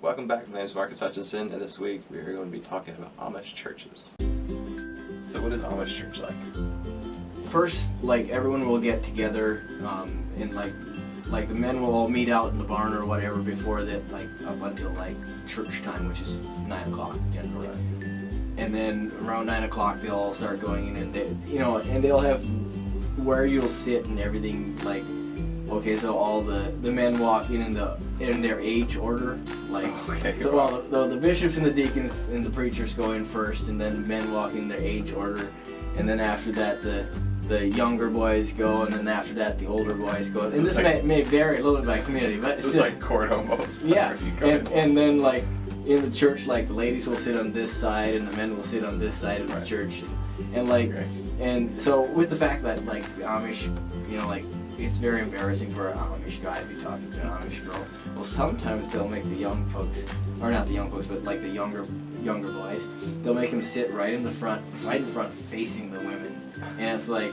Welcome back. My name is Marcus Hutchinson, and this week we are going to be talking about Amish churches. So, what is Amish church like? First, like, everyone will get together, and like the men will all meet out in the barn or whatever before that, like up until like church time, which is 9 o'clock generally. And then around 9 o'clock they'll all start going in, and and they'll have where you'll sit and everything. Like, okay, so all the men walk in their age order. Like, okay, so well, the bishops and the deacons and the preachers go in first, and then men walk in their age order, and then after that the younger boys go, and then after that the older boys go. And this may vary a little bit by community, but it's like court almost. Yeah, and then like in the church, like the ladies will sit on this side and the men will sit on this side of the church, and like, and so with the fact that like the Amish, like, it's very embarrassing for an Amish guy to be talking to an Amish girl. Well, sometimes they'll make the young folks, or not the young folks, but like the younger boys, they'll make them sit right in front facing the women. And it's like,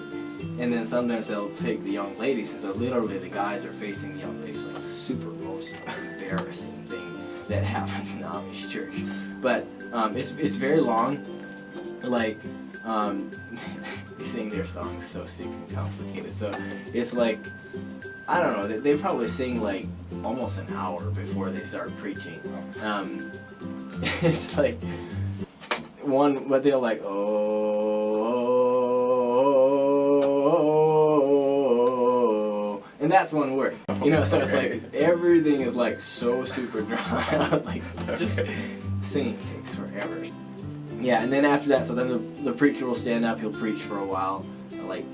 and then sometimes they'll take the young ladies, and so literally the guys are facing the young ladies, like super most embarrassing thing that happens in the Amish church. But it's very long, like, they sing their songs so sick and complicated. So it's like, I don't know, they probably sing like almost an hour before they start preaching. It's like but they'll like, oh, and that's one word. So it's like everything is like so super drawn out, like just singing takes forever. Yeah, and then after that, so then the preacher will stand up, he'll preach for a while, like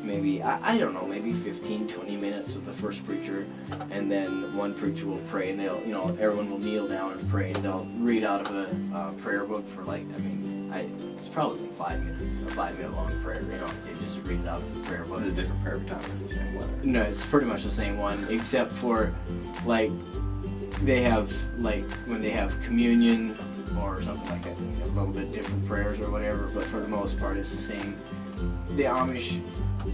maybe, I don't know, maybe 15, 20 minutes with the first preacher, and then one preacher will pray, and they'll, everyone will kneel down and pray, and they'll read out of a prayer book for like, it's probably like 5 minutes, a 5-minute long prayer, they just read it out of the prayer book. Is it a different prayer every time, or the same one? No, it's pretty much the same one, except for, like, they have, like, when they have communion, or something like that, a little bit different prayers or whatever, but for the most part it's the same. The Amish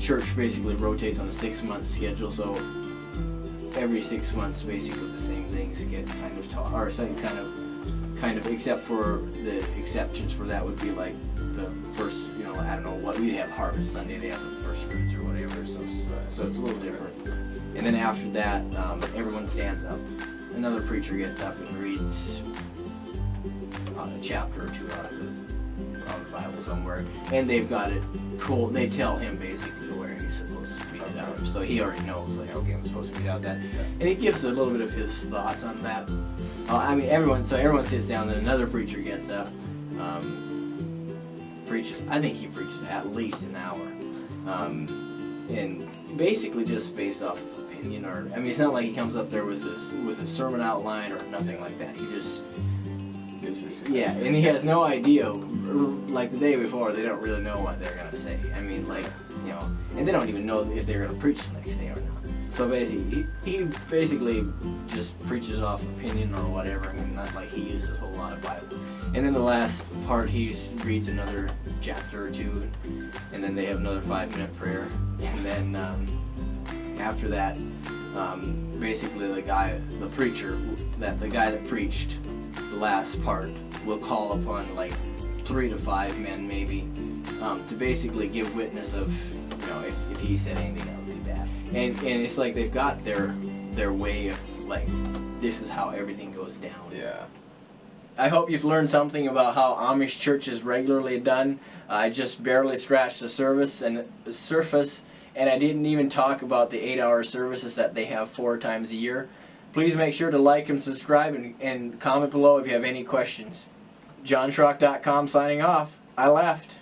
church basically rotates on a 6-month schedule, so every 6 months basically the same things get kind of taught, or kind of, except for the exceptions for that would be like the first, I don't know what, we'd have Harvest Sunday, they have the first fruits or whatever, so it's a little different. And then after that, everyone stands up. Another preacher gets up and reads a chapter or two out of the Bible somewhere, and they've got it cool. They tell him basically where he's supposed to read it out of, so he already knows, like, okay, I'm supposed to read out that, and he gives a little bit of his thoughts on that. Everyone sits down, then another preacher gets up, preaches. I think he preaches at least an hour, and basically just based off of opinion, or it's not like he comes up there with a sermon outline or nothing like that. He just and he has no idea, like the day before, they don't really know what they're going to say. And they don't even know if they're going to preach the next day or not. So basically, he basically just preaches off opinion or whatever, not like he uses a whole lot of Bible. And then the last part, he reads another chapter or two, and then they have another 5-minute prayer. And then after that, basically the guy that preached the last part will call upon like 3 to 5 men maybe, to basically give witness of, if he said anything that would be bad. And it's like they've got their way of, like, this is how everything goes down. Yeah. I hope you've learned something about how Amish church is regularly done. I just barely scratched the surface, and I didn't even talk about the 8-hour services that they have 4 times a year. Please make sure to like and subscribe, and comment below if you have any questions. JohnShrock.com signing off. I left.